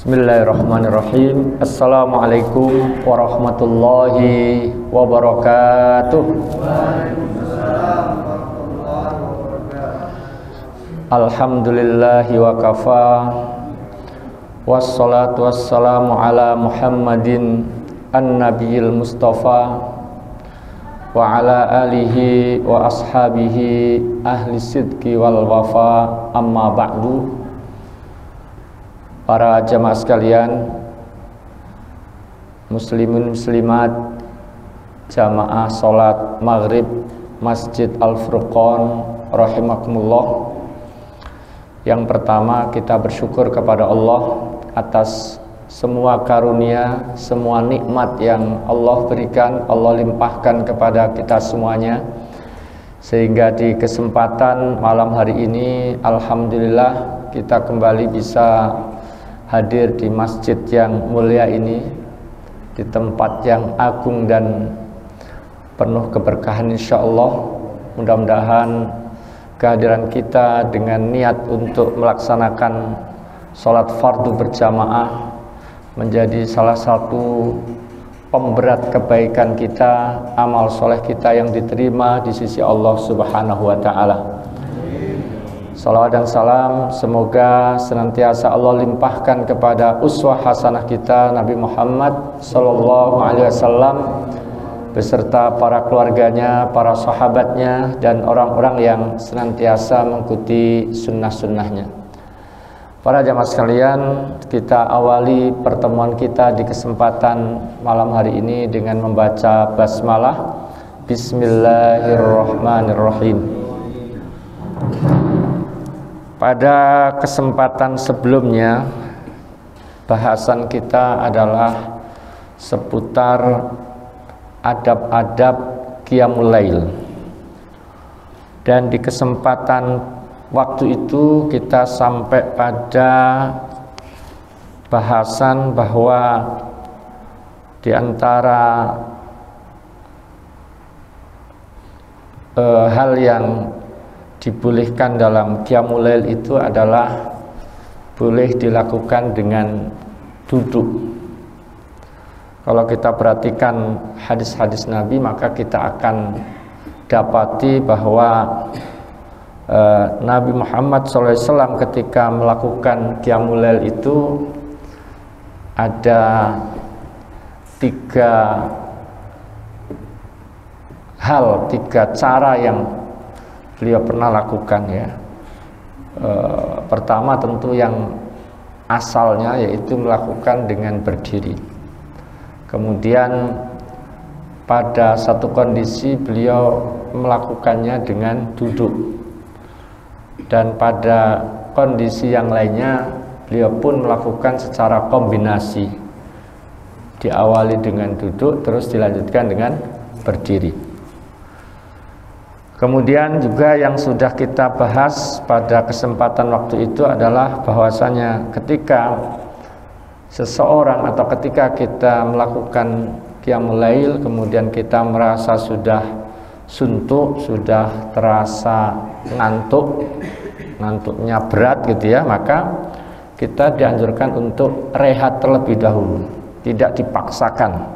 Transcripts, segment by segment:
Bismillahirrahmanirrahim. Assalamualaikum warahmatullahi wabarakatuh. Alhamdulillahi wa kafa. Wassalatu wassalamu ala Muhammadin an-nabiyil mustafa wa ala alihi wa ashabihi ahli sidqi wal wafa. Amma ba'du. Para jamaah sekalian, muslimin muslimat, jamaah salat maghrib Masjid Al-Furqan rahimakumullah. Yang pertama, kita bersyukur kepada Allah atas semua karunia, semua nikmat yang Allah berikan, Allah limpahkan kepada kita semuanya, sehingga di kesempatan malam hari ini alhamdulillah kita kembali bisa hadir di masjid yang mulia ini, di tempat yang agung dan penuh keberkahan insyaallah. Mudah-mudahan kehadiran kita dengan niat untuk melaksanakan sholat fardu berjamaah menjadi salah satu pemberat kebaikan kita, amal soleh kita yang diterima di sisi Allah Subhanahu wa ta'ala. Salawat dan salam semoga senantiasa Allah limpahkan kepada uswah hasanah kita Nabi Muhammad sallallahu alaihi wasallam beserta para keluarganya, para sahabatnya, dan orang-orang yang senantiasa mengikuti sunnah-sunnahnya. Para jamaah sekalian, kita awali pertemuan kita di kesempatan malam hari ini dengan membaca basmalah. Bismillahirrahmanirrahim. Pada kesempatan sebelumnya, bahasan kita adalah seputar adab-adab Qiyamul Lail. Dan di kesempatan waktu itu kita sampai pada bahasan bahwa di antara hal yang dibolehkan dalam Qiyamul Lail itu adalah boleh dilakukan dengan duduk. Kalau kita perhatikan hadis-hadis Nabi, maka kita akan dapati bahwa Nabi Muhammad SAW ketika melakukan Qiyamul Lail itu ada 3 hal, 3 cara yang beliau pernah lakukan ya. Pertama tentu yang asalnya yaitu melakukan dengan berdiri. Kemudian pada satu kondisi beliau melakukannya dengan duduk. Dan pada kondisi yang lainnya beliau pun melakukan secara kombinasi. Diawali dengan duduk terus dilanjutkan dengan berdiri. Kemudian juga yang sudah kita bahas pada kesempatan waktu itu adalah bahwasanya ketika seseorang atau ketika kita melakukan Qiyamul Lail kemudian kita merasa sudah suntuk, sudah terasa ngantuknya berat gitu ya, maka kita dianjurkan untuk rehat terlebih dahulu, tidak dipaksakan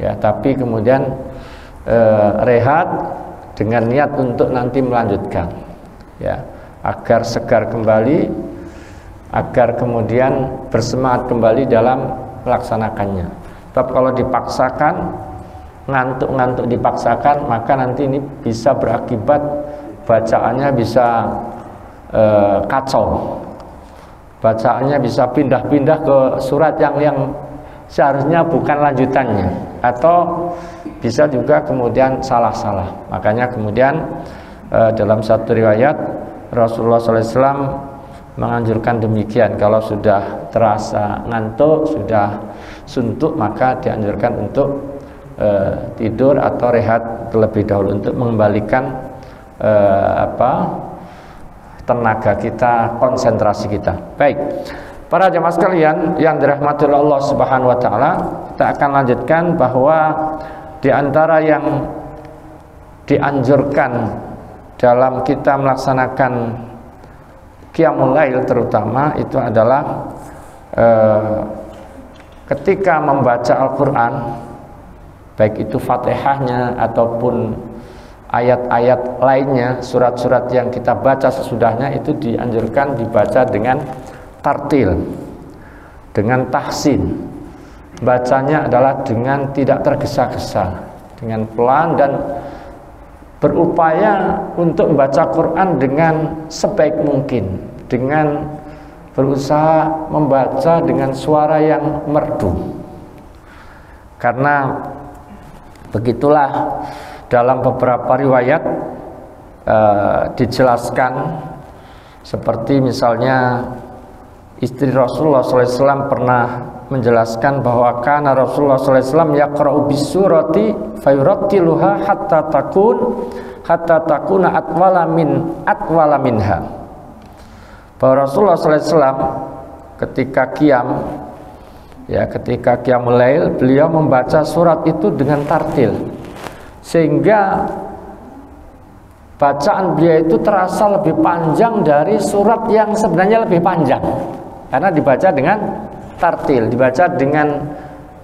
ya, tapi kemudian rehat dengan niat untuk nanti melanjutkan ya, agar segar kembali, agar kemudian bersemangat kembali dalam melaksanakannya. Sebab kalau dipaksakan, ngantuk dipaksakan, maka nanti ini bisa berakibat bacaannya bisa kacau, bacaannya bisa pindah-pindah ke surat yang seharusnya bukan lanjutannya, atau bisa juga kemudian salah-salah. Makanya kemudian dalam satu riwayat Rasulullah SAW menganjurkan demikian. Kalau sudah terasa ngantuk, sudah suntuk, maka dianjurkan untuk tidur atau rehat terlebih dahulu untuk mengembalikan tenaga kita, konsentrasi kita. Baik. Para jamaah sekalian yang dirahmati Allah Subhanahu wa taala, kita akan lanjutkan bahwa di antara yang dianjurkan dalam kita melaksanakan Qiyamul Lail terutama itu adalah ketika membaca Al-Quran, baik itu Fatihahnya ataupun ayat-ayat lainnya, surat-surat yang kita baca sesudahnya, itu dianjurkan dibaca dengan tartil, dengan tahsin. Bacanya adalah dengan tidak tergesa-gesa, dengan pelan, dan berupaya untuk membaca Quran dengan sebaik mungkin, dengan berusaha membaca dengan suara yang merdu. Karena begitulah dalam beberapa riwayat dijelaskan, seperti misalnya istri Rasulullah SAW pernah menjelaskan bahwa kana Rasulullah SAW yaqra'u bisurati fayurattiluha hatta takuna atwala minha. Bahwa Rasulullah SAW ketika qiyamul lail, beliau membaca surat itu dengan tartil, sehingga bacaan beliau itu terasa lebih panjang dari surat yang sebenarnya lebih panjang, karena dibaca dengan tartil, dibaca dengan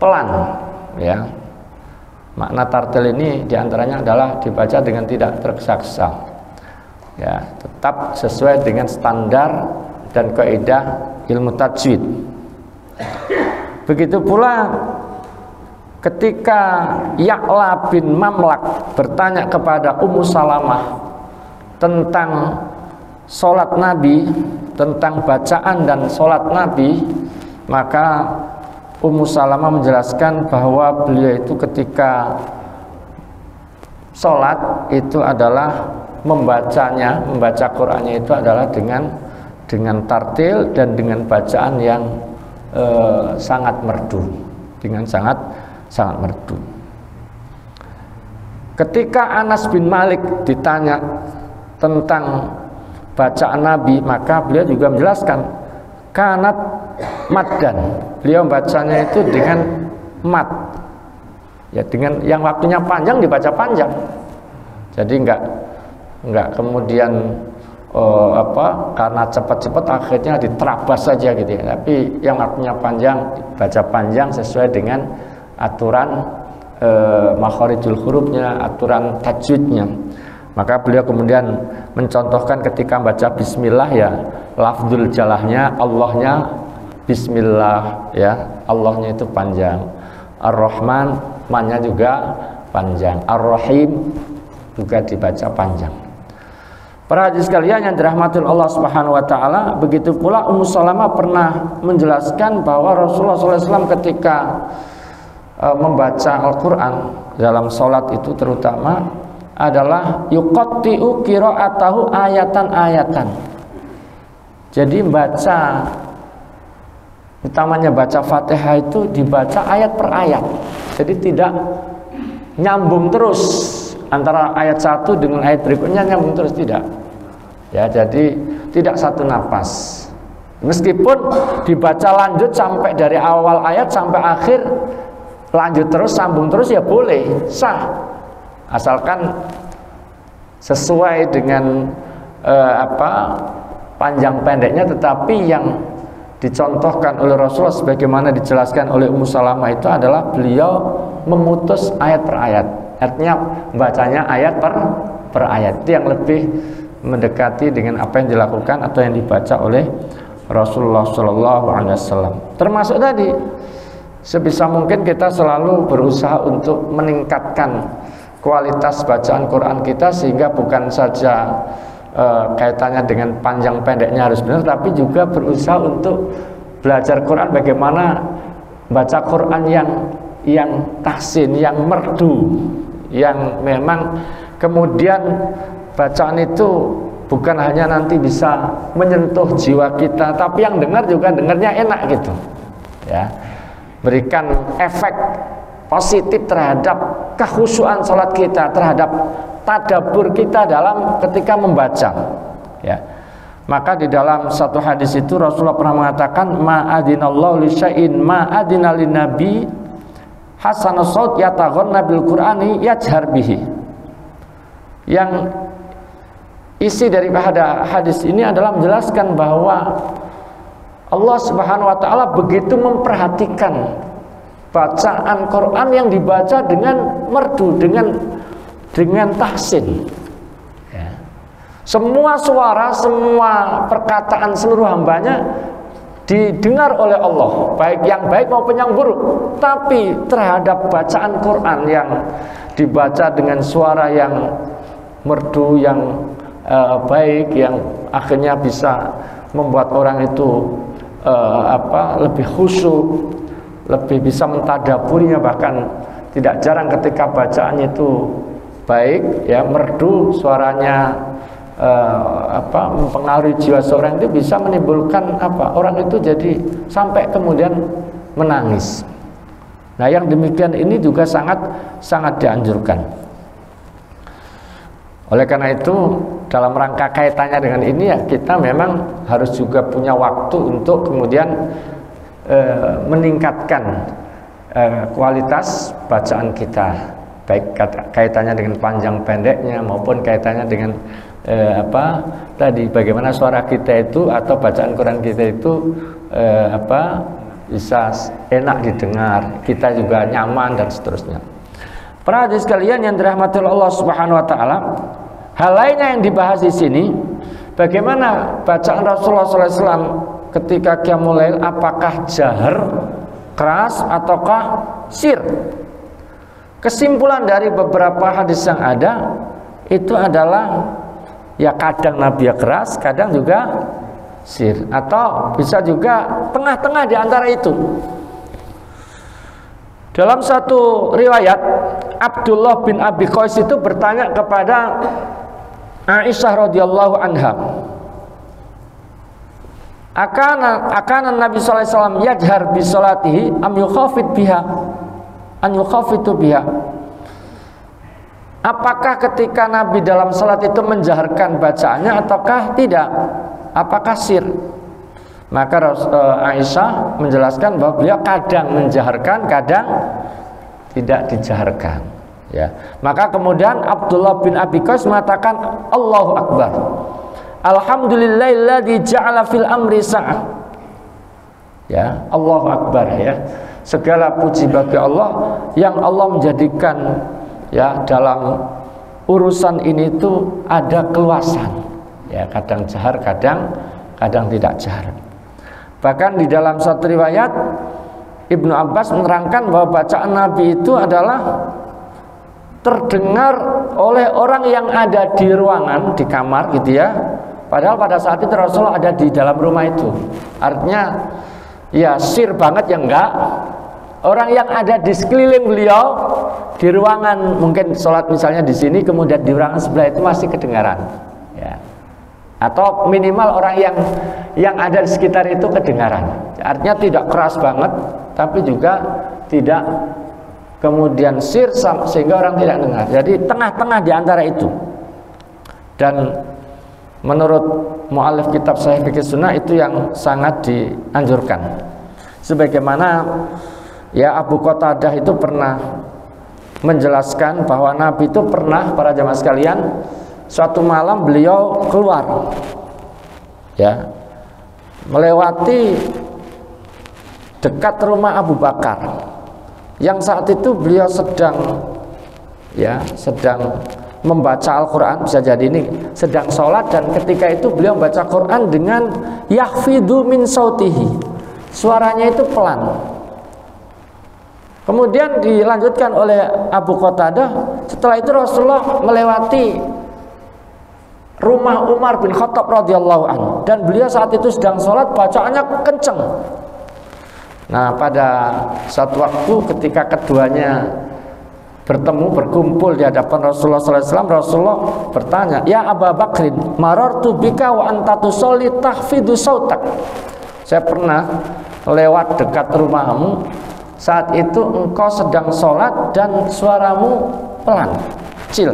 pelan. Ya, makna tartil ini diantaranya adalah dibaca dengan tidak tergesa-gesa. Ya, tetap sesuai dengan standar dan kaidah ilmu tajwid. Begitu pula ketika Ya'la bin Mamlak bertanya kepada Ummu Salamah tentang sholat Nabi, tentang bacaan dan sholat Nabi, maka Ummu Salamah menjelaskan bahwa beliau itu ketika sholat itu adalah membaca Qur'annya itu adalah dengan tartil dan dengan bacaan yang sangat merdu, dengan sangat merdu. Ketika Anas bin Malik ditanya tentang bacaan Nabi, maka beliau juga menjelaskan kanat maddan, beliau bacanya itu dengan mad, ya, dengan yang waktunya panjang dibaca panjang. Jadi enggak kemudian karena cepat-cepat akhirnya diterabas saja gitu ya. Tapi yang waktunya panjang dibaca panjang sesuai dengan aturan makharijul hurufnya, aturan tajwidnya. Maka beliau kemudian mencontohkan ketika baca bismillah, ya, lafzul jalahnya, Allahnya bismillah, ya, Allahnya itu panjang. Ar-Rahman, mannya juga panjang. Ar-Rahim juga dibaca panjang. Para hadirin sekalian yang dirahmati Allah Subhanahu wa taala, begitu pula Ummu Salamah pernah menjelaskan bahwa Rasulullah SAW ketika membaca Al-Qur'an dalam salat itu terutama adalah yuqatti'u qira'atahu ayatan-ayatan. Jadi baca, utamanya baca Fatihah itu dibaca ayat per ayat. Jadi tidak nyambung terus antara ayat satu dengan ayat berikutnya, nyambung terus, tidak. Ya, jadi tidak satu napas. Meskipun dibaca lanjut sampai dari awal ayat sampai akhir, lanjut terus, sambung terus, ya boleh, sah, asalkan sesuai dengan panjang pendeknya. Tetapi yang dicontohkan oleh Rasulullah sebagaimana dijelaskan oleh Ummu Salamah itu adalah beliau memutus ayat per ayat. Artinya bacanya ayat per ayat. Itu yang lebih mendekati dengan apa yang dilakukan atau yang dibaca oleh Rasulullah SAW. Termasuk tadi, sebisa mungkin kita selalu berusaha untuk meningkatkan kualitas bacaan Quran kita, sehingga bukan saja kaitannya dengan panjang pendeknya harus benar, tapi juga berusaha untuk belajar Quran bagaimana baca Quran yang tahsin, yang merdu, yang memang kemudian bacaan itu bukan hanya nanti bisa menyentuh jiwa kita, tapi yang dengar juga dengarnya enak gitu, ya, berikan efek positif terhadap kekhusyuan salat kita, terhadap tadabbur kita dalam ketika membaca, ya. Maka di dalam satu hadis itu Rasulullah pernah mengatakan, ma'adinallahu li syai'in ma'adina lin nabi hasanus saut yataghanna bil qur'ani yajhar bihi. Yang isi daripada hadis ini adalah menjelaskan bahwa Allah Subhanahu wa taala begitu memperhatikan bacaan Quran yang dibaca dengan merdu, dengan tahsin. Ya. Semua suara, semua perkataan seluruh hambanya didengar oleh Allah, baik yang baik maupun yang buruk. Tapi terhadap bacaan Quran yang dibaca dengan suara yang merdu, yang baik, yang akhirnya bisa membuat orang itu lebih khusyuk, lebih bisa mentadaburinya, bahkan tidak jarang ketika bacaannya itu baik, ya, merdu, suaranya mempengaruhi jiwa seorang, itu bisa menimbulkan orang itu jadi sampai kemudian menangis. Nah, yang demikian ini juga sangat dianjurkan. Oleh karena itu, dalam rangka kaitannya dengan ini, ya, kita memang harus juga punya waktu untuk kemudian meningkatkan kualitas bacaan kita, baik kaitannya dengan panjang pendeknya maupun kaitannya dengan bagaimana suara kita itu atau bacaan Quran kita itu bisa enak didengar, kita juga nyaman dan seterusnya. Para hadirin sekalian yang dirahmati Allah Subhanahu wa taala, hal lainnya yang dibahas di sini, bagaimana bacaan Rasulullah SAW ketika qiyamul lail, apakah jahar, keras, ataukah sir? Kesimpulan dari beberapa hadis yang ada itu adalah, ya, kadang Nabi keras, kadang juga sir, atau bisa juga tengah-tengah di antara itu. Dalam satu riwayat, Abdullah bin Abi Qais itu bertanya kepada Aisyah radhiyallahu anha, Akana Nabi sallallahu alaihi wasallam yajhar bi salatihi am yukhafitu biha. Apakah ketika Nabi dalam salat itu menjaharkan bacaannya ataukah tidak? Apakah sir? Maka Aisyah menjelaskan bahwa beliau kadang menjaharkan, kadang tidak dijaharkan. Ya. Maka kemudian Abdullah bin Abi Qais mengatakan, Allahu Akbar, Alhamdulillahilladzi ja'ala fil amri sa'ah. Ya, Allahu Akbar, ya. Segala puji bagi Allah yang Allah menjadikan, ya, dalam urusan ini itu ada keluasan. Ya, kadang jahar, kadang tidak jahar. Bahkan di dalam satu riwayat Ibnu Abbas menerangkan bahwa bacaan Nabi itu adalah terdengar oleh orang yang ada di ruangan, di kamar gitu, ya. Padahal pada saat itu Rasulullah ada di dalam rumah itu. Artinya, ya, sir banget ya enggak. Orang yang ada di sekeliling beliau di ruangan, mungkin sholat misalnya di sini, kemudian di ruangan sebelah itu masih kedengaran, ya. Atau minimal orang yang ada di sekitar itu kedengaran. Artinya tidak keras banget, tapi juga tidak kemudian sir sehingga orang tidak dengar. Jadi tengah-tengah di antara itu. Dan menurut mu'allif kitab Sahih Fiqh Sunnah itu yang sangat dianjurkan. Sebagaimana, ya, Abu Qatadah itu pernah menjelaskan bahwa Nabi itu pernah, para jamaah sekalian, suatu malam beliau keluar, ya, melewati dekat rumah Abu Bakar yang saat itu beliau sedang membaca Al-Quran, bisa jadi ini sedang sholat, dan ketika itu beliau membaca Quran dengan yahfidu min sautihi, suaranya itu pelan. Kemudian dilanjutkan oleh Abu Qatadah, setelah itu Rasulullah melewati rumah Umar bin Khattab radhiyallahu anhu, dan beliau saat itu sedang sholat, bacaannya kenceng. Nah, pada satu waktu ketika keduanya berkumpul di hadapan Rasulullah SAW, Rasulullah bertanya, ya Abu Bakrin, marartu bika wa anta tusolli tahfidu sautak. Saya pernah lewat dekat rumahmu, saat itu engkau sedang sholat dan suaramu pelan, kecil.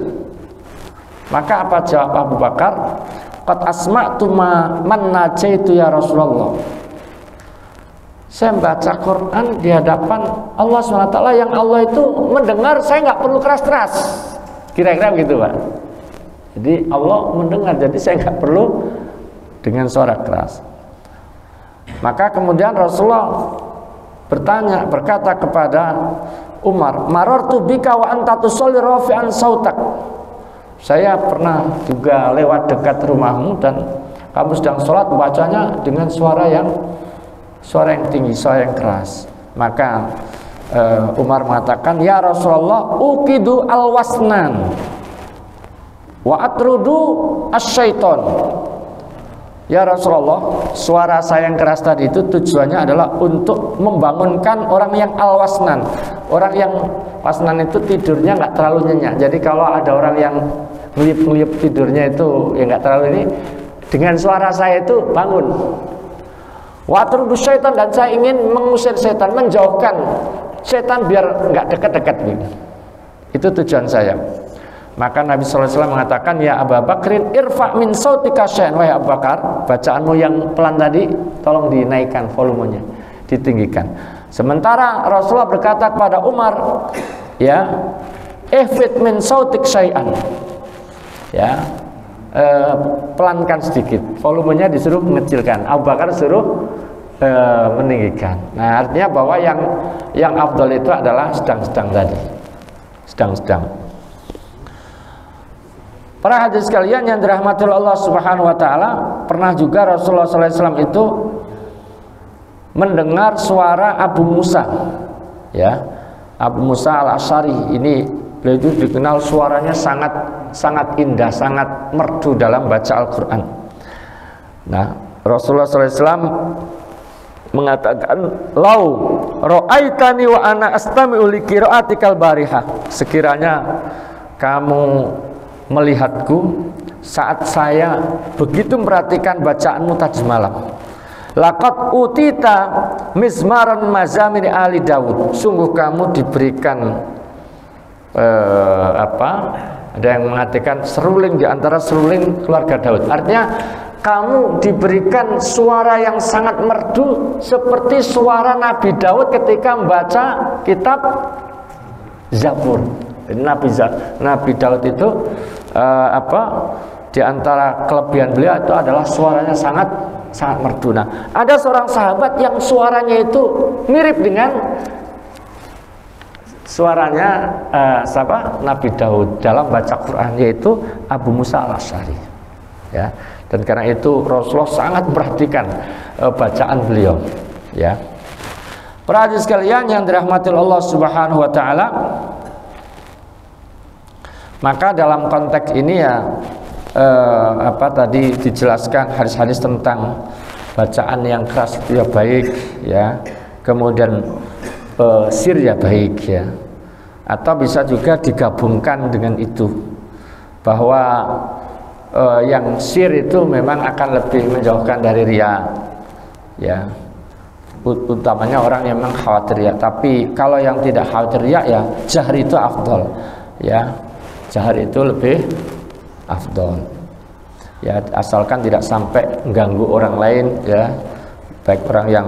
Maka apa jawab Abu Bakar? Qad asma'tu man najaitu ya Rasulullah. Saya membaca Quran di hadapan Allah SWT yang Allah itu mendengar, saya nggak perlu keras-keras. Kira-kira begitu, Pak. Jadi Allah mendengar, jadi saya nggak perlu dengan suara keras. Maka kemudian Rasulullah berkata kepada Umar, marartu bika wa anta tusolli rafi'an sautak. Saya pernah juga lewat dekat rumahmu dan kamu sedang sholat, bacanya dengan suara yang tinggi, suara yang keras. Maka Umar mengatakan, ya Rasulullah, uqidu al-wasnan wa atrudu asyaiton. Ya Rasulullah, suara saya yang keras tadi itu tujuannya adalah untuk membangunkan orang yang al-wasnan. Orang yang wasnan itu tidurnya nggak terlalu nyenyak. Jadi kalau ada orang yang ngeliup-ngeliup tidurnya itu ya nggak terlalu ini, dengan suara saya itu bangun. Wa atrudu syaiton, dan saya ingin mengusir setan, menjauhkan setan biar nggak dekat-dekat gitu. Itu tujuan saya. Maka Nabi SAW mengatakan, ya Abu Bakrin irfa min sautika syai'an. Wahai Abu Bakar, bacaanmu yang pelan tadi tolong dinaikkan volumenya, ditinggikan. Sementara Rasulullah berkata kepada Umar, ya ihfid min sautik syai'an, ya pelankan sedikit, volumenya disuruh mengecilkan. Abu Bakar suruh meninggikan. Nah, artinya bahwa yang afdal itu adalah sedang-sedang tadi, sedang-sedang. Para hadirin sekalian yang dirahmati Allah Subhanahu wa taala, pernah juga Rasulullah SAW itu mendengar suara Abu Musa. Ya. Abu Musa Al-Asy'ari ini, beliau itu dikenal suaranya sangat indah, sangat merdu dalam baca Al-Qur'an. Nah, Rasulullah SAW mengatakan, lau ra'aitani wa ana astami'u li qira'atikal barihah. Sekiranya kamu melihatku saat saya begitu memperhatikan bacaanmu tadi malam. Laqad utita mizmaran mazamir ali Daud. Sungguh kamu diberikan ada yang mengatakan seruling di antara seruling keluarga Daud. Artinya kamu diberikan suara yang sangat merdu seperti suara Nabi Daud ketika membaca kitab Zabur. Jadi Nabi Daud itu di antara kelebihan beliau itu adalah suaranya sangat merdu. Nah, ada seorang sahabat yang suaranya itu mirip dengan suaranya Nabi Daud dalam baca Quran, yaitu Abu Musa Al-Asy'ari. Ya, dan karena itu Rasulullah sangat memperhatikan bacaan beliau. Ya, para hadirin sekalian yang dirahmati Allah Subhanahu wa taala, maka dalam konteks ini ya tadi dijelaskan hadis-hadis tentang bacaan yang keras itu ya baik, ya, kemudian sir ya baik, ya, atau bisa juga digabungkan dengan itu bahwa yang sir itu memang akan lebih menjauhkan dari riya, ya, utamanya orang yang memang khawatir riya. Tapi kalau yang tidak khawatir riya ya jahri itu afdol, ya. Jahar itu lebih afdol, ya, asalkan tidak sampai mengganggu orang lain, ya, baik orang yang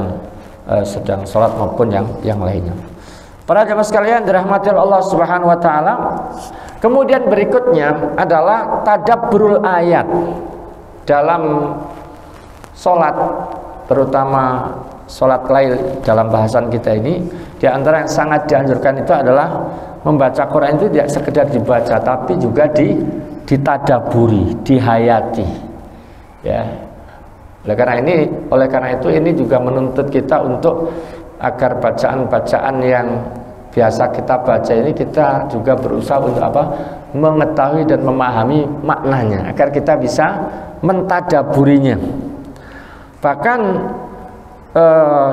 sedang sholat maupun yang lainnya. Para jamaah sekalian dirahmati Allah Subhanahu wa taala, kemudian berikutnya adalah tadabburul ayat dalam sholat, terutama sholat lail dalam bahasan kita ini. Di antara yang sangat dianjurkan itu adalah membaca Quran itu tidak sekedar dibaca, tapi juga ditadaburi, dihayati. Ya. Oleh karena itu ini juga menuntut kita untuk agar bacaan-bacaan yang biasa kita baca ini kita juga berusaha untuk mengetahui dan memahami maknanya agar kita bisa mentadaburinya. Bahkan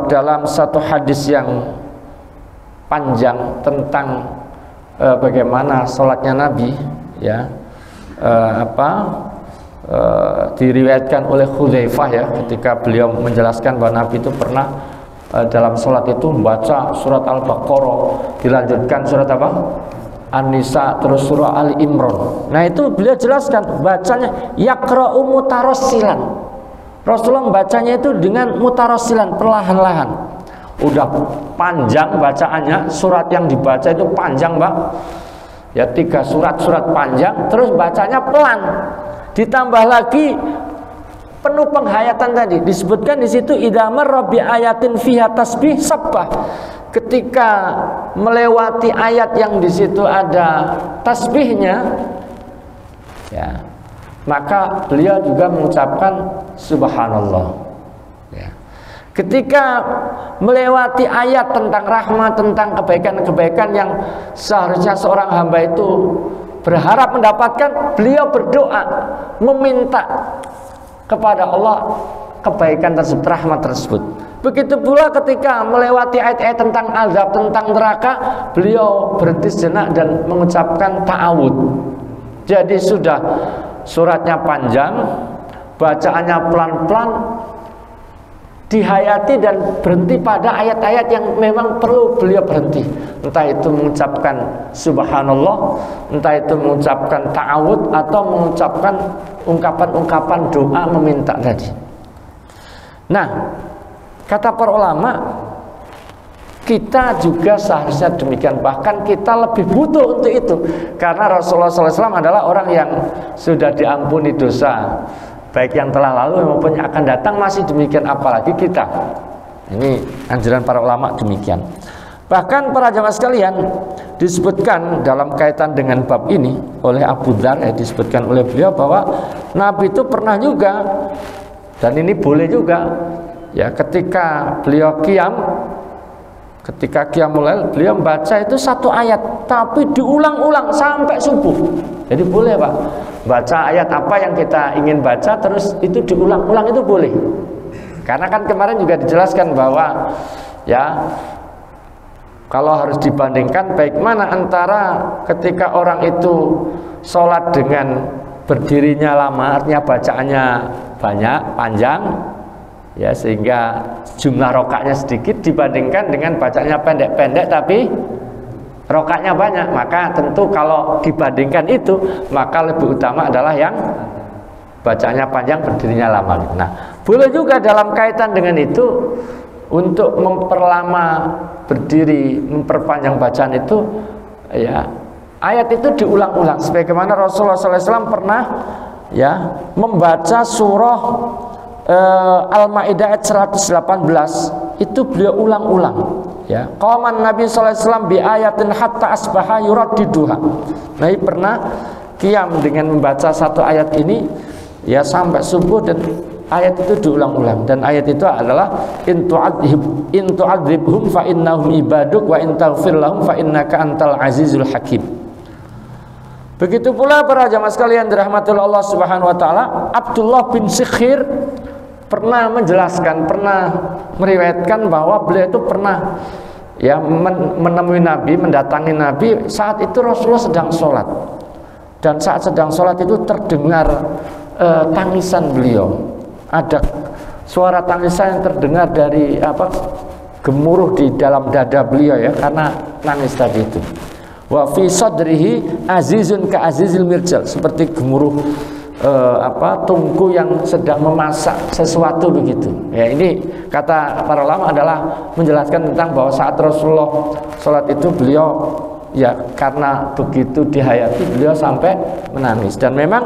dalam satu hadis yang panjang tentang bagaimana sholatnya Nabi, ya, diriwayatkan oleh Hudzaifah, ya, ketika beliau menjelaskan bahwa Nabi itu pernah dalam sholat itu membaca surat Al-Baqarah, dilanjutkan surat An-Nisa, terus surah Ali Imran. Nah, itu beliau jelaskan bacanya yaqra'u mutarassilan. Rasulullah membacanya itu dengan mutarassilan, perlahan-lahan. Udah panjang bacaannya, surat yang dibaca itu panjang, Mbak. Ya, 3 surat panjang, terus bacanya pelan. Ditambah lagi penuh penghayatan tadi. Disebutkan di situ idamar rabbi ayatin fiha tasbih sabbah. Ketika melewati ayat yang di situ ada tasbihnya, ya, maka beliau juga mengucapkan subhanallah. Ya. Ketika melewati ayat tentang rahmat, tentang kebaikan-kebaikan yang seharusnya seorang hamba itu berharap mendapatkan, beliau berdoa meminta kepada Allah kebaikan tersebut, rahmat tersebut. Begitu pula ketika melewati ayat-ayat tentang azab, tentang neraka, beliau berhenti sejenak dan mengucapkan ta'awud. Jadi sudah suratnya panjang, bacaannya pelan-pelan, dihayati dan berhenti pada ayat-ayat yang memang perlu beliau berhenti. Entah itu mengucapkan subhanallah, entah itu mengucapkan ta'awud, atau mengucapkan ungkapan-ungkapan doa meminta tadi. Nah, kata para ulama, kita juga seharusnya demikian. Bahkan kita lebih butuh untuk itu, karena Rasulullah SAW adalah orang yang sudah diampuni dosa, baik yang telah lalu maupun yang akan datang, masih demikian, apalagi kita. Ini anjuran para ulama demikian. Bahkan para jamaah sekalian, disebutkan dalam kaitan dengan bab ini oleh Abu Dzar, disebutkan oleh beliau bahwa Nabi itu pernah juga, dan ini boleh juga, ya, ketika beliau ketika qiyamul lail, beliau membaca itu satu ayat tapi diulang-ulang sampai subuh. Jadi boleh, Pak, baca ayat apa yang kita ingin baca terus itu diulang-ulang, itu boleh. Karena kan kemarin juga dijelaskan bahwa, ya, kalau harus dibandingkan baik mana antara ketika orang itu sholat dengan berdirinya lama, artinya bacaannya banyak, panjang, ya, sehingga jumlah rokatnya sedikit, dibandingkan dengan bacanya pendek-pendek tapi rokatnya banyak. Maka tentu kalau dibandingkan itu, maka lebih utama adalah yang bacanya panjang, berdirinya lama. Nah, boleh juga dalam kaitan dengan itu untuk memperlama berdiri, memperpanjang bacaan itu, ya, ayat itu diulang-ulang. Sebagaimana Rasulullah SAW pernah, ya, membaca surah Al-Maidah ayat 118 itu beliau ulang-ulang, ya. Qaman Nabi sallallahu alaihi wasallam bi ayatin hatta asbaha yuraddiduha. Nabi pernah qiyam dengan membaca satu ayat ini, ya, sampai subuh, dan ayat itu diulang-ulang. Dan ayat itu adalah in tu'adzibhum fa innahum ibaduk wa in taghfir lahum fa innaka antal azizul hakim. Begitu pula para jamaah sekalian dirahmati Allah Subhanahu wa taala, Abdullah bin Sikhir pernah menjelaskan, pernah meriwayatkan bahwa beliau itu pernah, ya, menemui Nabi, mendatangi Nabi saat itu Rasulullah sedang sholat, dan saat sedang sholat itu terdengar tangisan beliau. Ada suara tangisan yang terdengar dari gemuruh di dalam dada beliau, ya, karena nangis tadi itu. Wa fi sadrihi azizun ka azizil mirjal, seperti gemuruh tungku yang sedang memasak sesuatu begitu. Ya, ini kata para ulama adalah menjelaskan tentang bahwa saat Rasulullah sholat itu beliau, ya, karena begitu dihayati beliau sampai menangis. Dan memang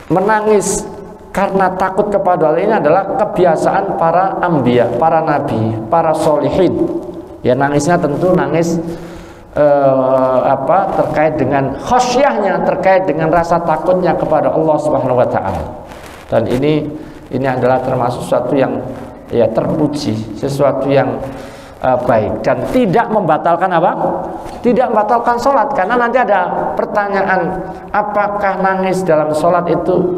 menangis karena takut kepada Allah ini adalah kebiasaan para anbiya, para nabi, para sholihin. Ya, nangisnya tentu nangis terkait dengan khosyahnya, terkait dengan rasa takutnya kepada Allah Subhanahu wa taala. Dan ini adalah termasuk sesuatu yang, ya, terpuji, sesuatu yang baik, dan tidak membatalkan tidak membatalkan sholat. Karena nanti ada pertanyaan, apakah nangis dalam sholat itu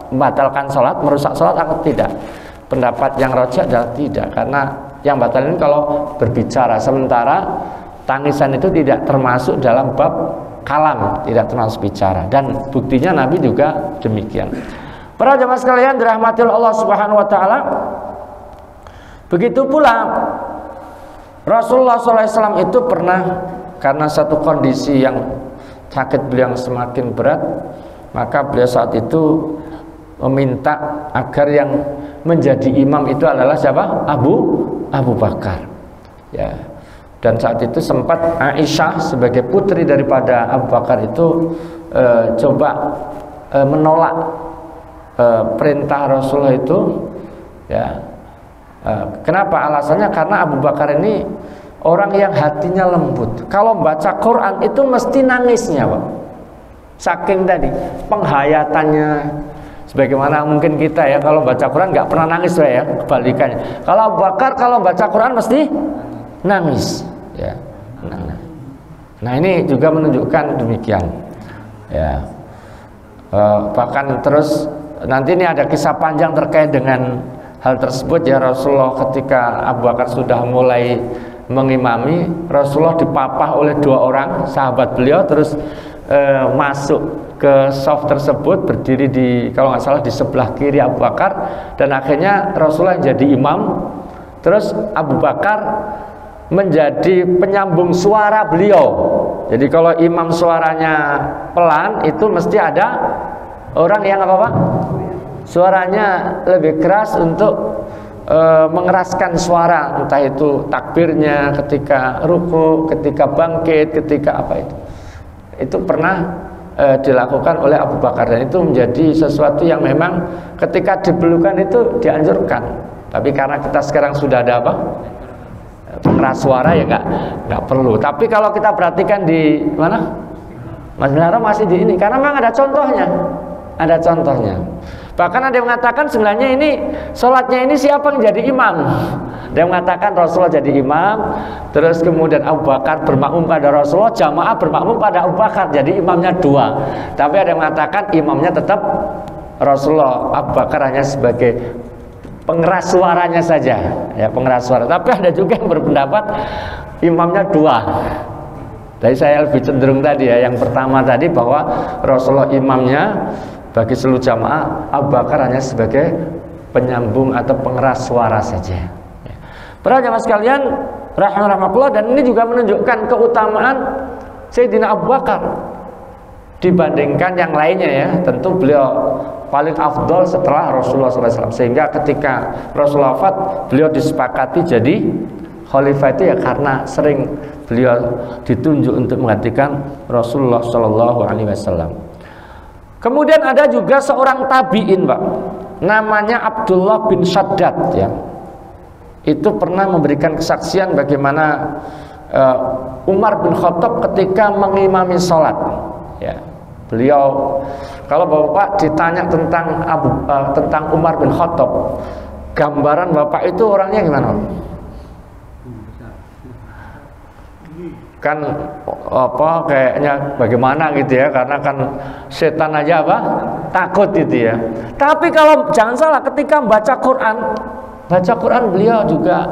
membatalkan sholat, merusak sholat atau tidak? Pendapat yang rajih adalah tidak, karena yang batal ini kalau berbicara, sementara tangisan itu tidak termasuk dalam bab kalam, tidak termasuk bicara. Dan buktinya Nabi juga demikian. Para jemaah sekalian dirahmati Allah Subhanahu wa taala, begitu pula Rasulullah SAW itu pernah, karena satu kondisi yang sakit beliau yang semakin berat, maka beliau saat itu meminta agar yang menjadi imam itu adalah siapa? Abu Bakar, ya. Dan saat itu sempat Aisyah sebagai putri daripada Abu Bakar itu coba menolak perintah Rasulullah itu ya. Kenapa alasannya? Karena Abu Bakar ini orang yang hatinya lembut. Kalau baca Quran itu mesti nangisnya, Pak. Saking tadi penghayatannya. Sebagaimana mungkin kita ya kalau baca Quran nggak pernah nangis ya, kebalikannya. Kalau Abu Bakar kalau baca Quran mesti nangis, ya. Nah ini juga menunjukkan demikian, ya. Bahkan terus nanti ini ada kisah panjang terkait dengan hal tersebut ya. Rasulullah ketika Abu Bakar sudah mulai mengimami, Rasulullah dipapah oleh 2 orang sahabat beliau, terus masuk ke shaf tersebut, berdiri di, kalau nggak salah di sebelah kiri Abu Bakar, dan akhirnya Rasulullah jadi imam, terus Abu Bakar menjadi penyambung suara beliau. Jadi kalau imam suaranya pelan, itu mesti ada orang yang apa Pak? Suaranya lebih keras untuk mengeraskan suara, entah itu takbirnya ketika ruku, ketika bangkit, ketika apa itu pernah dilakukan oleh Abu Bakar, dan itu menjadi sesuatu yang memang ketika diperlukan itu dianjurkan. Tapi karena kita sekarang sudah ada apa? Pengeras suara ya nggak perlu. Tapi kalau kita perhatikan di mana? Mas Dilarang masih di ini, karena memang ada contohnya. Ada contohnya. Bahkan ada yang mengatakan sebenarnya ini sholatnya ini siapa yang jadi imam? Ada yang mengatakan Rasulullah jadi imam, terus kemudian Abu Bakar bermakmum pada Rasulullah, jamaah bermakmum pada Abu Bakar, jadi imamnya 2. Tapi ada yang mengatakan imamnya tetap Rasulullah, Abu Bakar hanya sebagai pengeras suaranya saja, ya, pengeras suara. Tapi ada juga yang berpendapat imamnya 2. Jadi saya lebih cenderung tadi ya, yang pertama tadi bahwa Rasulullah imamnya bagi seluruh jamaah, Abu Bakar hanya sebagai penyambung atau pengeras suara saja. Para jamaah sekalian, rahimahullah, dan ini juga menunjukkan keutamaan Sayyidina Abu Bakar dibandingkan yang lainnya ya. Tentu beliau paling afdol setelah Rasulullah SAW, sehingga ketika Rasulullah wafat, beliau disepakati jadi khalifah itu ya karena sering beliau ditunjuk untuk menggantikan Rasulullah SAW. Kemudian ada juga seorang tabi'in, Pak, namanya Abdullah bin Shaddad ya. Itu pernah memberikan kesaksian bagaimana Umar bin Khattab ketika mengimami sholat ya. Beliau, kalau Bapak ditanya tentang Umar bin Khattab, gambaran Bapak itu orangnya gimana? Kan apa kayaknya bagaimana gitu ya, karena kan setan aja apa takut gitu ya. Tapi kalau jangan salah, ketika baca Quran beliau juga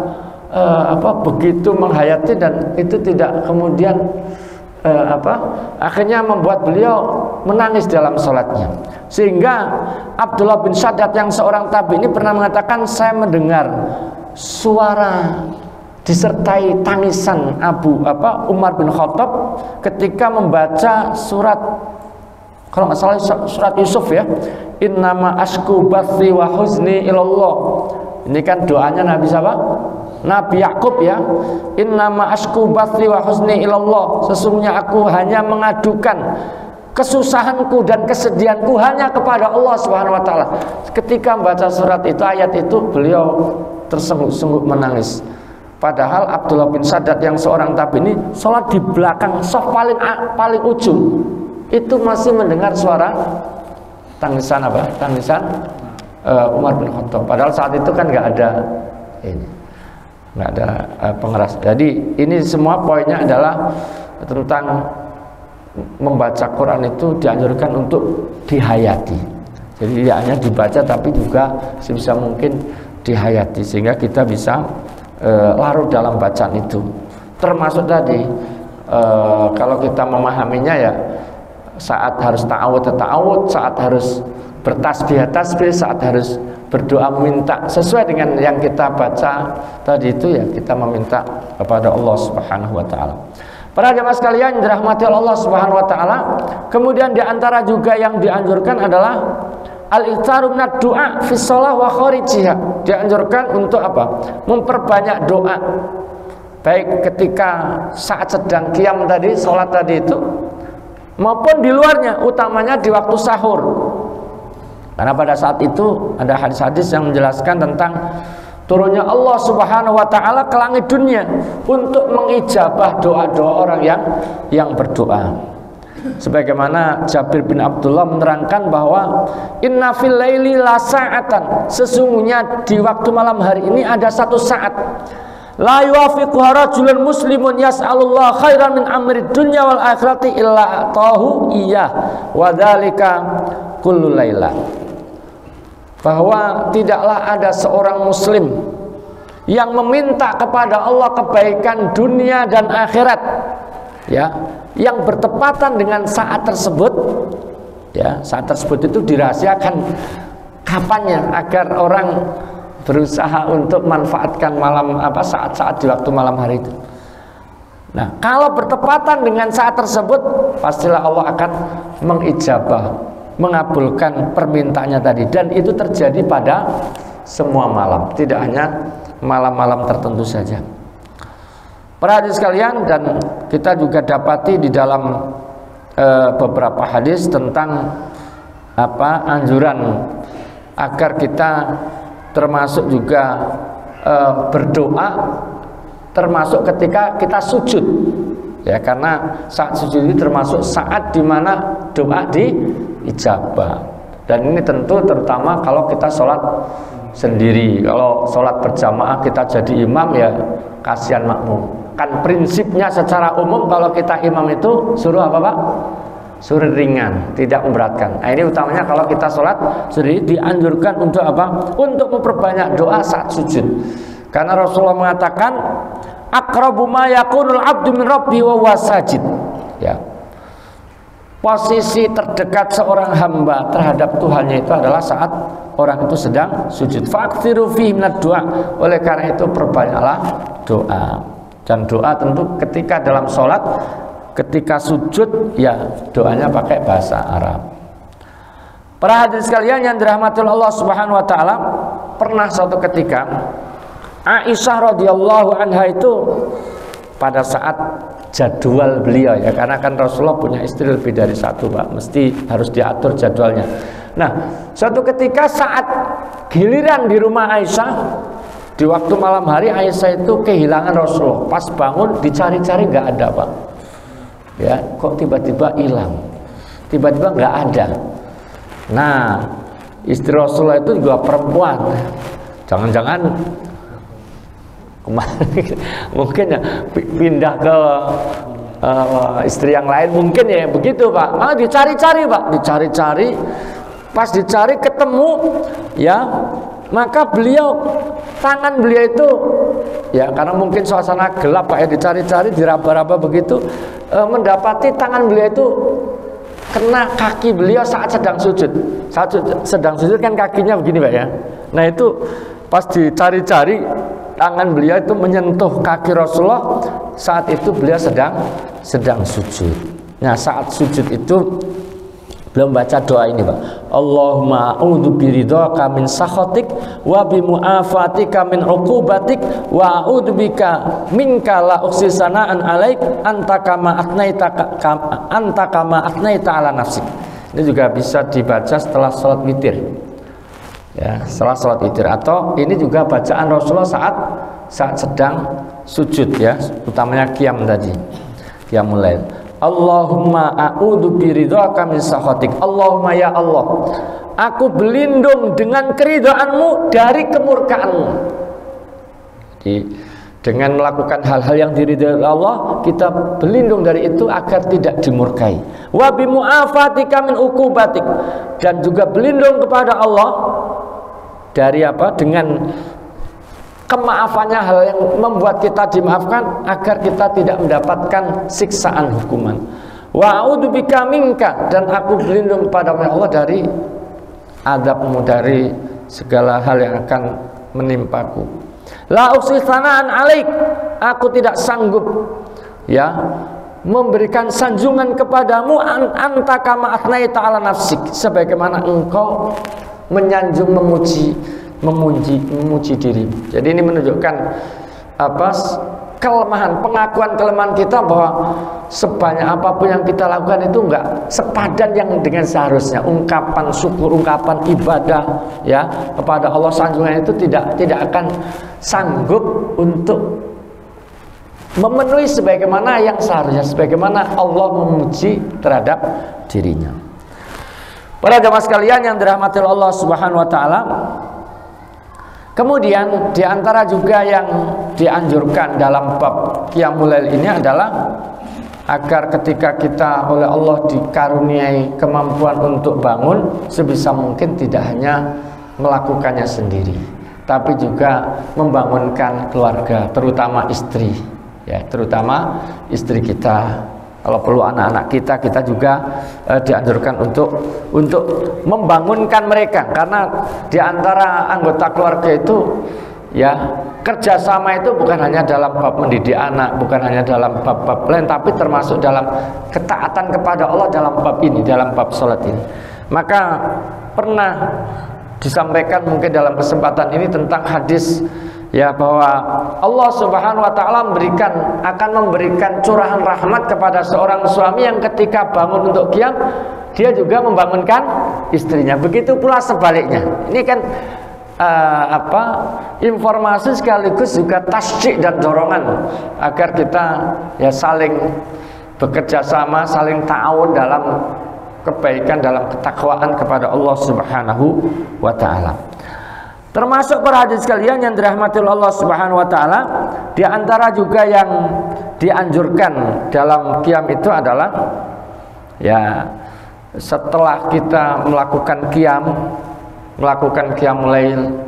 begitu menghayati, dan itu tidak kemudian akhirnya membuat beliau menangis dalam sholatnya. Sehingga Abdullah bin Shaddad yang seorang tabi ini pernah mengatakan, saya mendengar suara disertai tangisan Umar bin Khattab ketika membaca surat, kalau nggak salah surat Yusuf ya, innama ashku bathi wa huzni ilallah. Ini kan doanya Nabi siapa? Nabi Yakub ya. Innama ashku bathi wa huzni ilallah. Sesungguhnya aku hanya mengadukan kesusahanku dan kesedihanku hanya kepada Allah Subhanahu wa taala. Ketika membaca surat itu, ayat itu, beliau tersungguh-sungguh menangis. Padahal Abdullah bin Shaddad yang seorang tabi ini sholat di belakang shaf paling ujung, itu masih mendengar suara tangisan Umar bin Khattab. Padahal saat itu kan nggak ada pengeras. Jadi ini semua poinnya adalah tentang membaca Quran itu dianjurkan untuk dihayati. Jadi tidak hanya dibaca, tapi juga sebisa mungkin dihayati, sehingga kita bisa larut dalam bacaan itu. Termasuk tadi kalau kita memahaminya ya, saat harus ta'awud, saat harus bertasbih, saat harus berdoa meminta sesuai dengan yang kita baca tadi itu ya, kita meminta kepada Allah Subhanahu wa taala. Para jamaah sekalian yang dirahmati Allah Subhanahu wa taala, kemudian di antara juga yang dianjurkan adalah al-iktsaru minad du'a fi shalah wa kharijiha. Dianjurkan untuk apa? Memperbanyak doa. Baik ketika saat sedang qiyam tadi, salat tadi itu, maupun di luarnya, utamanya di waktu sahur. Karena pada saat itu ada hadis-hadis yang menjelaskan tentang turunnya Allah Subhanahu wa taala ke langit dunia untuk mengijabah doa-doa orang yang berdoa. Sebagaimana Jabir bin Abdullah menerangkan bahwa inna fil laili la sa'atan, sesungguhnya di waktu malam hari ini ada satu saat la yuwafiquha rajulun muslimun yas'alullah khairan min amri dunya wal akhirati illa atahu iyyah wa dzalika kullu laila. Bahwa tidaklah ada seorang muslim yang meminta kepada Allah kebaikan dunia dan akhirat, ya, yang bertepatan dengan saat tersebut, ya, saat tersebut itu dirahasiakan kapannya agar orang berusaha untuk manfaatkan saat-saat di waktu malam hari itu. Nah, kalau bertepatan dengan saat tersebut, pastilah Allah akan mengijabah, mengabulkan permintaannya tadi, dan itu terjadi pada semua malam, tidak hanya malam-malam tertentu saja. Para hadirin sekalian, dan kita juga dapati di dalam beberapa hadis tentang anjuran agar kita termasuk juga berdoa termasuk ketika kita sujud, ya, karena saat sujud ini termasuk saat dimana doa diijabah. Dan ini tentu terutama kalau kita sholat sendiri. Kalau sholat berjamaah kita jadi imam, ya kasihan makmum. Kan prinsipnya secara umum kalau kita imam itu suruh apa Pak? Suruh ringan, tidak memberatkan. Nah, ini utamanya kalau kita sholat sendiri dianjurkan untuk apa? Untuk memperbanyak doa saat sujud. Karena Rasulullah mengatakan aqrabu ma yakunul abdu min rabbi wa huwa sajid. Ya. Posisi terdekat seorang hamba terhadap Tuhannya itu adalah saat orang itu sedang sujud. Fa'kthiru fihi minad du'a. Oleh karena itu perbanyaklah doa. Dan doa tentu ketika dalam sholat, ketika sujud, ya doanya pakai bahasa Arab. Para hadirin sekalian yang dirahmati Allah Subhanahu wa taala, pernah suatu ketika Aisyah radhiyallahu anha itu pada saat jadwal beliau, ya, karena kan Rasulullah punya istri lebih dari satu Pak, mesti harus diatur jadwalnya. Nah, suatu ketika saat giliran di rumah Aisyah, di waktu malam hari, Aisyah itu kehilangan Rasulullah. Pas bangun dicari-cari nggak ada Pak, ya, kok tiba-tiba hilang, tiba-tiba nggak ada. Nah, istri Rasulullah itu juga perempuan, jangan-jangan mungkin ya pindah ke istri yang lain, mungkin ya begitu Pak. Malah dicari-cari Pak, dicari-cari. Pas dicari ketemu, ya, maka tangan beliau itu, ya, karena mungkin suasana gelap Pak, ya, dicari-cari, diraba-raba begitu, mendapati tangan beliau itu kena kaki beliau saat sedang sujud. Saat sedang sujud kan kakinya begini Pak, ya. Nah, itu pas dicari-cari, tangan beliau itu menyentuh kaki Rasulullah. Saat itu beliau sedang sujud. Nah, saat sujud itu beliau baca doa ini Pak. Allahumma a'udzu biridhaka min sakhatik wa bi mu'afatika min 'uqubatik wa a'udzu bika minka la uhsi sana'an 'alaik anta kama atnaita 'ala nafsik. Ini juga bisa dibaca setelah sholat witir. Ya, setelah sholat witir, atau ini juga bacaan Rasulullah saat sedang sujud, ya, utamanya qiyam tadi, qiyamul lail. Allahumma a'udzu biridhaka min sakhatik. Allahumma, ya Allah, aku berlindung dengan keridhaanmu dari kemurkaanmu. Jadi dengan melakukan hal-hal yang diridhai Allah, kita berlindung dari itu agar tidak dimurkai. Wa bi mu'afatika min uqubatik, dan juga berlindung kepada Allah dari apa? Dengan kemaafannya, hal yang membuat kita dimaafkan agar kita tidak mendapatkan siksaan hukuman. Wa a'udzu bika minka, dan aku berlindung kepada Allah dari azabmu, dari segala hal yang akan menimpaku. La uhsi tsana'an 'alaik, aku tidak sanggup, ya, memberikan sanjungan kepadamu, anta kama atnaita 'ala nafsik, sebagaimana engkau menyanjung, memuji dirimu. Jadi ini menunjukkan apa? Kelemahan, pengakuan kelemahan kita, bahwa sebanyak apapun yang kita lakukan itu enggak sepadan yang dengan seharusnya. Ungkapan syukur, ungkapan ibadah ya kepada Allah sanjungan itu tidak akan sanggup untuk memenuhi sebagaimana yang seharusnya, sebagaimana Allah memuji terhadap dirinya. Para jamaah sekalian yang dirahmati Allah Subhanahu wa taala, kemudian diantara juga yang dianjurkan dalam bab Qiyamul Lail ini adalah agar ketika kita oleh Allah dikaruniai kemampuan untuk bangun, sebisa mungkin tidak hanya melakukannya sendiri, tapi juga membangunkan keluarga, terutama istri, ya, terutama istri kita. Kalau perlu anak-anak kita juga dianjurkan untuk membangunkan mereka, karena diantara anggota keluarga itu ya kerjasama itu bukan hanya dalam bab mendidik anak, bukan hanya dalam bab-bab lain, tapi termasuk dalam ketaatan kepada Allah dalam bab ini, dalam bab sholat ini. Maka pernah disampaikan mungkin dalam kesempatan ini tentang hadis ya, bahwa Allah Subhanahu wa taala akan memberikan curahan rahmat kepada seorang suami yang ketika bangun untuk qiyam dia juga membangunkan istrinya. Begitu pula sebaliknya. Ini kan informasi sekaligus juga tasjik dan dorongan agar kita ya saling bekerja sama, saling ta'awun dalam kebaikan, dalam ketakwaan kepada Allah Subhanahu wa taala. Termasuk para hadirin sekalian yang dirahmati Allah Subhanahu wa taala, di antara juga yang dianjurkan dalam qiyam itu adalah ya setelah kita melakukan qiyamul lail,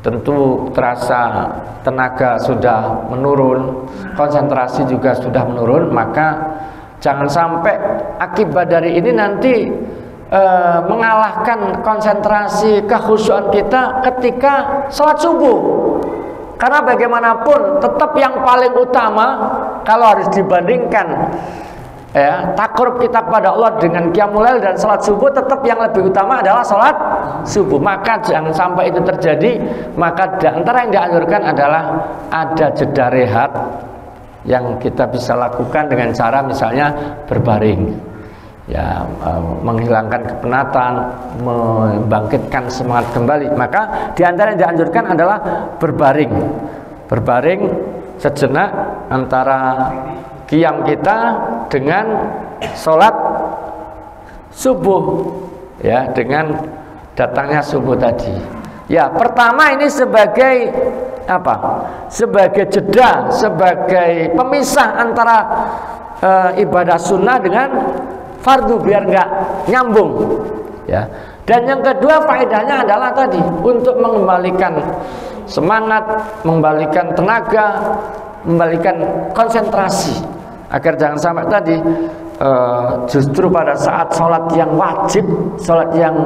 tentu terasa tenaga sudah menurun, konsentrasi juga sudah menurun, maka jangan sampai akibat dari ini nanti mengalahkan konsentrasi kekhusyuan kita ketika sholat subuh. Karena bagaimanapun tetap yang paling utama kalau harus dibandingkan ya takarrub kita kepada Allah dengan qiyamul lail dan sholat subuh, tetap yang lebih utama adalah sholat subuh. Maka jangan sampai itu terjadi. Maka di antara yang dianjurkan adalah ada jeda rehat yang kita bisa lakukan dengan cara misalnya berbaring ya, menghilangkan kepenatan, membangkitkan semangat kembali. Maka di antara yang dianjurkan adalah berbaring sejenak antara qiyam kita dengan sholat subuh ya, dengan datangnya subuh tadi. Ya, pertama ini sebagai apa? Sebagai jeda, sebagai pemisah antara ibadah sunnah dengan fardu biar nggak nyambung ya. Dan yang kedua faedahnya adalah tadi untuk mengembalikan semangat, mengembalikan tenaga, mengembalikan konsentrasi, agar jangan sampai tadi justru pada saat sholat yang wajib, sholat yang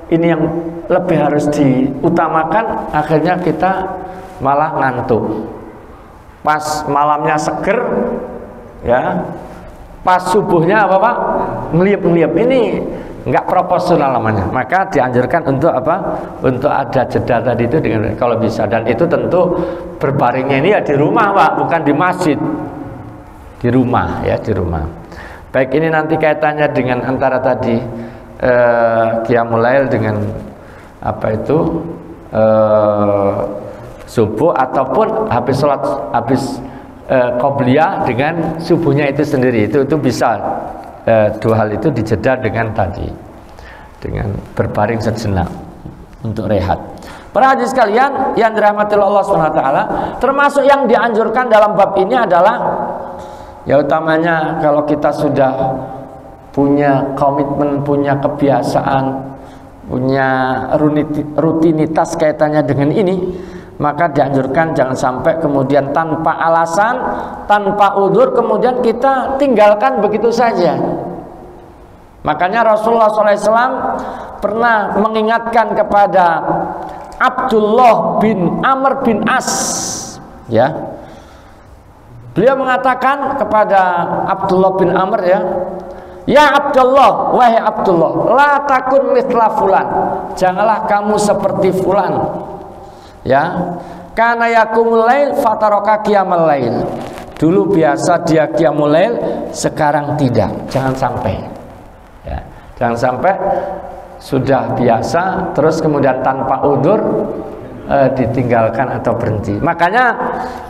ini yang lebih harus diutamakan, akhirnya kita malah ngantuk. Pas malamnya seger ya, pas subuhnya apa Pak? Ngeliap-ngeliap. Ini nggak proporsional namanya. Maka dianjurkan untuk apa? Untuk ada jeda tadi itu dengan kalau bisa. Dan itu tentu berbaringnya ini ya di rumah Pak, bukan di masjid. Di rumah ya, di rumah. Baik, ini nanti kaitannya dengan antara tadi qiyamul lail dengan apa itu subuh, ataupun habis sholat, habis qobliyah dengan subuhnya itu sendiri. Itu bisa dua hal itu dijeda dengan tadi, dengan berbaring sejenak untuk rehat. Para hadirin sekalian yang dirahmati Allah SWT, termasuk yang dianjurkan dalam bab ini adalah ya utamanya kalau kita sudah punya komitmen, punya kebiasaan, punya rutinitas kaitannya dengan ini, maka dianjurkan jangan sampai kemudian tanpa alasan, tanpa udzur kemudian kita tinggalkan begitu saja. Makanya Rasulullah SAW pernah mengingatkan kepada Abdullah bin Amr bin As ya. Beliau mengatakan kepada Abdullah bin Amr ya Abdullah, wahai Abdullah, la takun mithla fulan, janganlah kamu seperti fulan ya, kana yakumul lail fataraka qiyamal lail, Dulu biasa dia qiyamul lail, sekarang tidak. Jangan sampai. Ya, jangan sampai sudah biasa terus kemudian tanpa udzur ditinggalkan atau berhenti. Makanya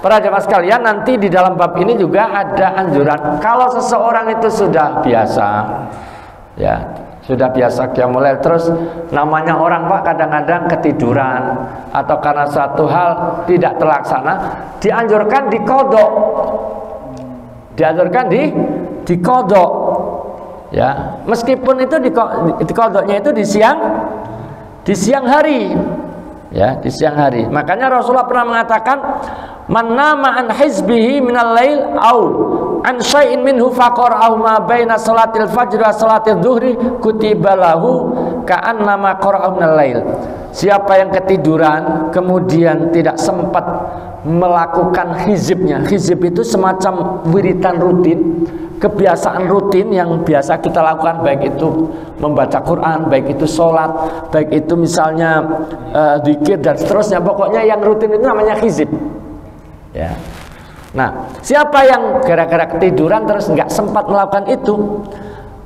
para jamaah sekalian, nanti di dalam bab ini juga ada anjuran kalau seseorang itu sudah biasa, ya sudah biasa qiyamul lail, terus namanya orang Pak kadang-kadang ketiduran atau karena suatu hal tidak terlaksana, dianjurkan diqodok, dianjurkan diqodok, ya meskipun itu diqodoknya itu di siang hari, ya di siang hari. Makanya Rasulullah pernah mengatakan, man nama an hizbihi minal lail au an syai'in minhu faqara'ahu ma baina salatil fajr wa salatil dhuhri kutiba lahu ka'annama qara'ahu minal lail. Siapa yang ketiduran kemudian tidak sempat melakukan hizibnya. Hizib itu semacam wiritan rutin, kebiasaan rutin yang biasa kita lakukan, baik itu membaca Quran, baik itu sholat, baik itu misalnya zikir dan seterusnya. Pokoknya yang rutin itu namanya hizib, ya. Nah, siapa yang gara-gara ketiduran terus nggak sempat melakukan itu,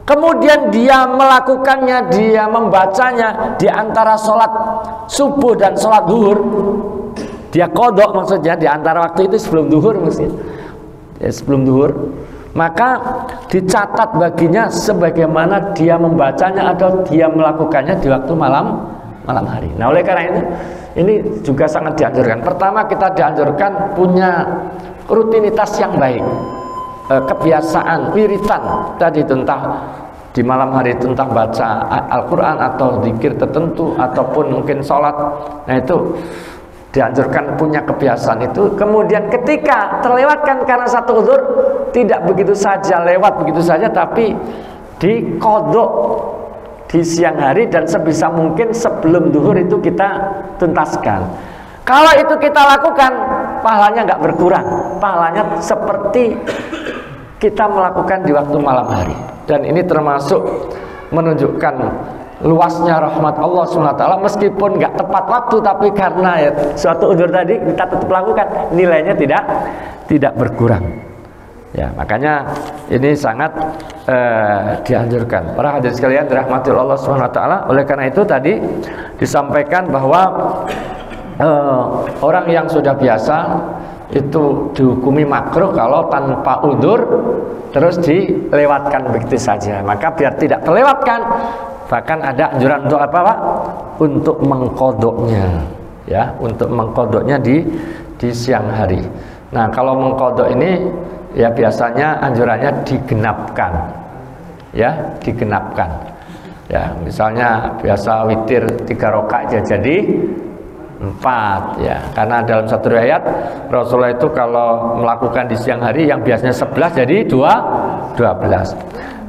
kemudian dia melakukannya, dia membacanya di antara sholat subuh dan sholat duhur, dia kodok maksudnya di antara waktu itu sebelum duhur, maksudnya ya, sebelum duhur, maka dicatat baginya sebagaimana dia membacanya atau dia melakukannya di waktu malam hari. Nah, oleh karena itu ini juga sangat dianjurkan. Pertama, kita dianjurkan punya rutinitas yang baik, kebiasaan wiritan tadi, entah di malam hari tentang baca Al-Quran atau zikir tertentu ataupun mungkin sholat. Nah, itu dianjurkan punya kebiasaan itu. Kemudian ketika terlewatkan karena satu udzur, tidak begitu saja lewat begitu saja, tapi diqodok di siang hari dan sebisa mungkin sebelum duhur itu kita tuntaskan. Kalau itu kita lakukan, pahalanya nggak berkurang, pahalanya seperti kita melakukan di waktu malam hari. Dan ini termasuk menunjukkan luasnya rahmat Allah SWT. Meskipun nggak tepat waktu, tapi karena ya, suatu udzur tadi kita tetap lakukan, nilainya tidak berkurang. Ya, makanya ini sangat dianjurkan. Para hadirin sekalian dirahmati Allah SWT. Oleh karena itu tadi disampaikan bahwa orang yang sudah biasa itu dihukumi makruh kalau tanpa udzur terus dilewatkan begitu saja. Maka biar tidak terlewatkan, bahkan ada anjuran untuk apa Pak? Untuk mengkodoknya, ya, untuk mengkodoknya di siang hari. Nah, kalau mengkodok ini ya biasanya anjurannya digenapkan, ya, digenapkan. Ya, misalnya biasa witir 3 rakaat jadi 4, ya, karena dalam satu riwayat Rasulullah itu kalau melakukan di siang hari yang biasanya 11 jadi 12.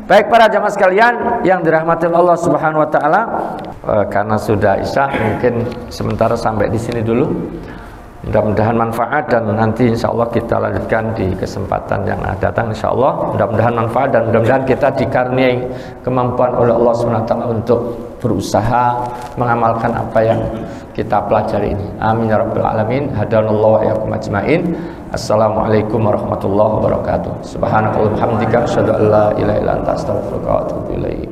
Baik para jamaah sekalian yang dirahmati Allah Subhanahu wa taala, karena sudah Isya mungkin sementara sampai di sini dulu. Mudah-mudahan manfaat dan nanti insya Allah kita lanjutkan di kesempatan yang akan datang insya Allah. Mudah-mudahan manfaat dan mudah-mudahan kita dikaruniai kemampuan oleh Allah SWT untuk berusaha mengamalkan apa yang kita pelajari ini. Amin ya rabbal alamin. Hadanallahu wa iyyakum ajmain. Assalamualaikum warahmatullahi wabarakatuh. Subhanakallahumma wa bihamdika asyhadu an la ilaha illa anta astaghfiruka wa atubu ilaik.